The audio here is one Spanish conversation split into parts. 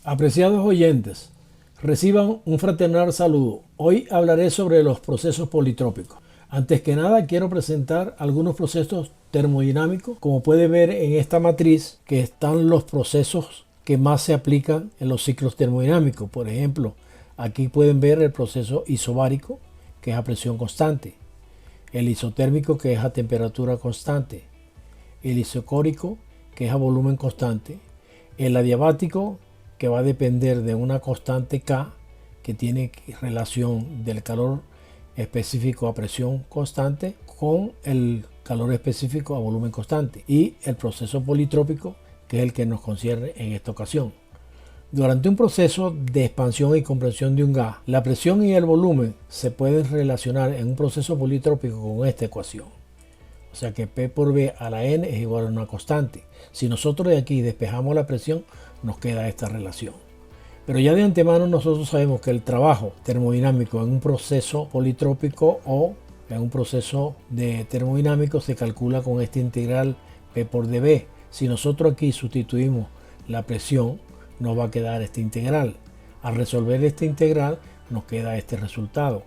Apreciados oyentes, reciban un fraternal saludo. Hoy hablaré sobre los procesos politrópicos. Antes que nada quiero presentar algunos procesos termodinámicos. Como puede ver en esta matriz que están los procesos que más se aplican en los ciclos termodinámicos. Por ejemplo, aquí pueden ver el proceso isobárico, que es a presión constante, el isotérmico, que es a temperatura constante, el isocórico, que es a volumen constante, el adiabático, que va a depender de una constante K, que tiene relación del calor específico a presión constante con el calor específico a volumen constante, y el proceso politrópico, que es el que nos concierne en esta ocasión. Durante un proceso de expansión y compresión de un gas, la presión y el volumen se pueden relacionar en un proceso politrópico con esta ecuación. O sea que P por V a la N es igual a una constante. Si nosotros de aquí despejamos la presión, nos queda esta relación. Pero ya de antemano nosotros sabemos que el trabajo termodinámico en un proceso politrópico o en un proceso de termodinámico se calcula con esta integral P por dV. Si nosotros aquí sustituimos la presión, nos va a quedar esta integral. Al resolver esta integral nos queda este resultado,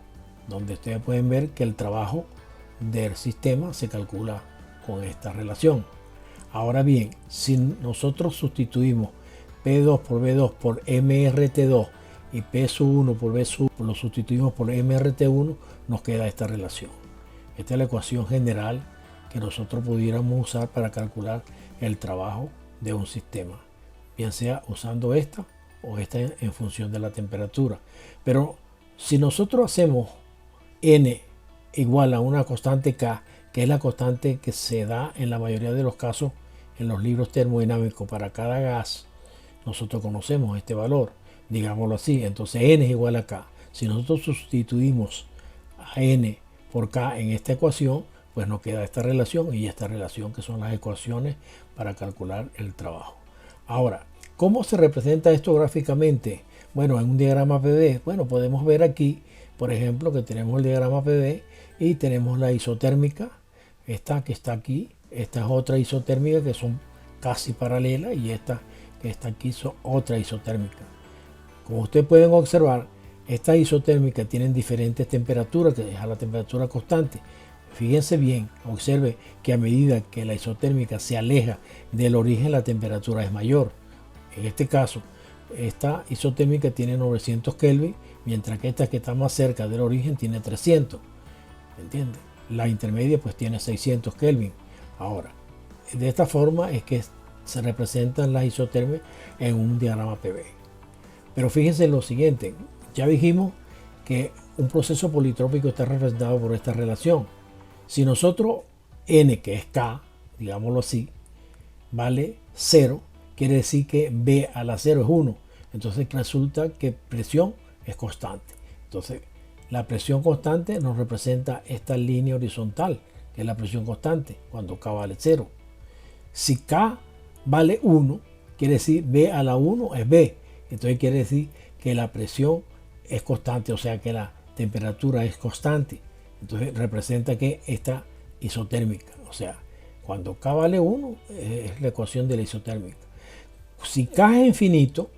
donde ustedes pueden ver que el trabajo del sistema se calcula con esta relación. Ahora bien, si nosotros sustituimos P2 por V2 por MRT2 y P1 por V1 lo sustituimos por MRT1, nos queda esta relación. Esta es la ecuación general que nosotros pudiéramos usar para calcular el trabajo de un sistema, bien sea usando esta o esta en función de la temperatura. Pero si nosotros hacemos N igual a una constante K, que es la constante que se da en la mayoría de los casos en los libros termodinámicos para cada gas, nosotros conocemos este valor, digámoslo así. Entonces N es igual a K. Si nosotros sustituimos a N por K en esta ecuación, pues nos queda esta relación y esta relación, que son las ecuaciones para calcular el trabajo. Ahora, ¿cómo se representa esto gráficamente? Bueno, en un diagrama PV, bueno, podemos ver aquí, por ejemplo, que tenemos el diagrama PV y tenemos la isotérmica, esta que está aquí, esta es otra isotérmica que son casi paralelas, y esta que está aquí son otra isotérmica. Como ustedes pueden observar, estas isotérmicas tienen diferentes temperaturas, que es a la temperatura constante. Fíjense bien, observe que a medida que la isotérmica se aleja del origen, la temperatura es mayor. En este caso, esta isotérmica tiene 900 Kelvin, mientras que esta que está más cerca del origen tiene 300. ¿Entienden? La intermedia pues tiene 600 Kelvin. Ahora, de esta forma es que se representan las isotermias en un diagrama PV. Pero fíjense en lo siguiente, ya dijimos que un proceso politrópico está representado por esta relación. Si nosotros N, que es K, digámoslo así, vale 0, quiere decir que B a la 0 es 1. Entonces resulta que presión es constante. Entonces la presión constante nos representa esta línea horizontal, que es la presión constante, cuando K vale 0. Si K vale 1, quiere decir B a la 1 es B. Entonces quiere decir que la presión es constante, o sea que la temperatura es constante. Entonces representa que esta isotérmica, o sea, cuando K vale 1 es la ecuación de la isotérmica. Si K es infinito,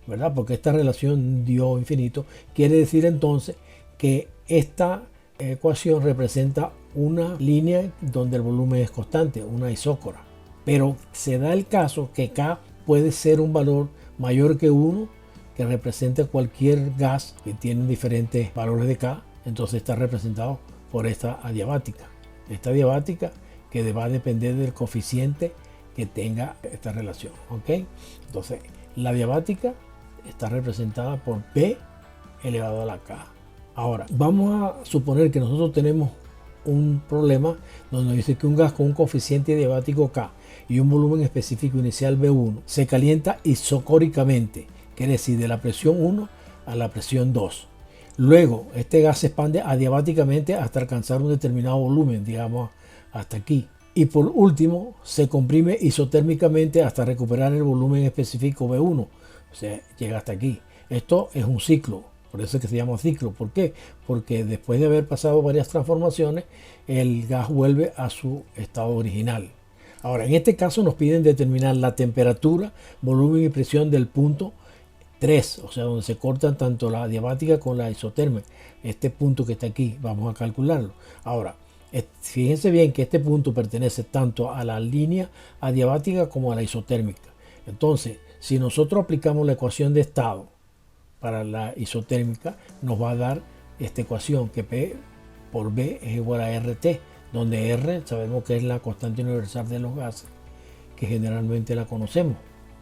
¿verdad? Porque esta relación dio infinito, quiere decir entonces que esta ecuación representa una línea donde el volumen es constante, una isócora. Pero se da el caso que K puede ser un valor mayor que 1, que represente cualquier gas que tiene diferentes valores de K. Entonces está representado por esta adiabática. Esta adiabática que va a depender del coeficiente que tenga esta relación. ¿Ok? Entonces la adiabática está representada por P elevado a la K. Ahora, vamos a suponer que nosotros tenemos un problema donde dice que un gas con un coeficiente adiabático K y un volumen específico inicial V1 se calienta isocóricamente, quiere decir de la presión 1 a la presión 2. Luego, este gas se expande adiabáticamente hasta alcanzar un determinado volumen, digamos hasta aquí. Y por último, se comprime isotérmicamente hasta recuperar el volumen específico V1, o sea, llega hasta aquí. Esto es un ciclo, por eso es que se llama ciclo. ¿Por qué? Porque después de haber pasado varias transformaciones, el gas vuelve a su estado original. Ahora, en este caso nos piden determinar la temperatura, volumen y presión del punto 3, o sea, donde se cortan tanto la adiabática con la isotérmica. Este punto que está aquí, vamos a calcularlo. Ahora, fíjense bien que este punto pertenece tanto a la línea adiabática como a la isotérmica. Entonces, si nosotros aplicamos la ecuación de estado para la isotérmica, nos va a dar esta ecuación que P por B es igual a RT, donde R sabemos que es la constante universal de los gases, que generalmente la conocemos,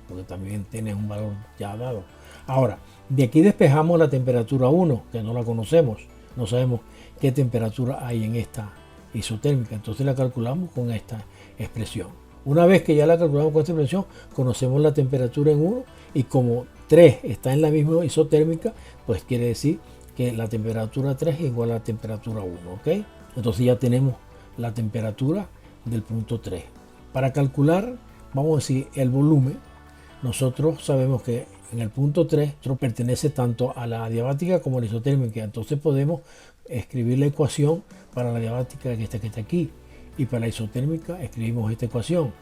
porque también tiene un valor ya dado. Ahora, de aquí despejamos la temperatura 1, que no la conocemos, no sabemos qué temperatura hay en esta isotérmica, entonces la calculamos con esta expresión. Una vez que ya la calculamos con esta expresión, conocemos la temperatura en 1 y como 3 está en la misma isotérmica, pues quiere decir que la temperatura 3 es igual a la temperatura 1, ¿ok? Entonces ya tenemos la temperatura del punto 3. Para calcular, vamos a decir, el volumen, nosotros sabemos que en el punto 3 pertenece tanto a la adiabática como a la isotérmica. Entonces podemos escribir la ecuación para la adiabática que está aquí. Y para la isotérmica escribimos esta ecuación.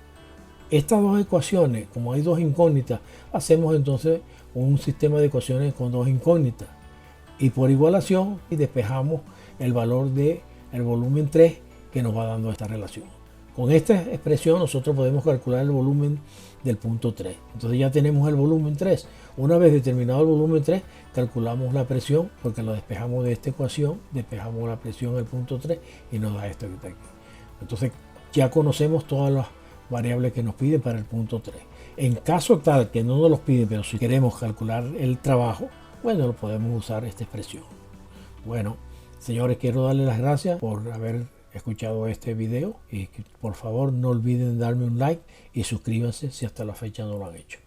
Estas dos ecuaciones, como hay dos incógnitas, hacemos entonces un sistema de ecuaciones con dos incógnitas. Y por igualación y despejamos el valor del volumen 3 que nos va dando esta relación. Con esta expresión nosotros podemos calcular el volumen del punto 3. Entonces ya tenemos el volumen 3. Una vez determinado el volumen 3, calculamos la presión, porque lo despejamos de esta ecuación, despejamos la presión del punto 3 y nos da esto que está aquí. Entonces ya conocemos todas las variables que nos pide para el punto 3. En caso tal que no nos los pide, pero si queremos calcular el trabajo, bueno, lo podemos usar esta expresión. Bueno, señores, quiero darles las gracias por haber escuchado este video y por favor no olviden darme un like y suscríbanse si hasta la fecha no lo han hecho.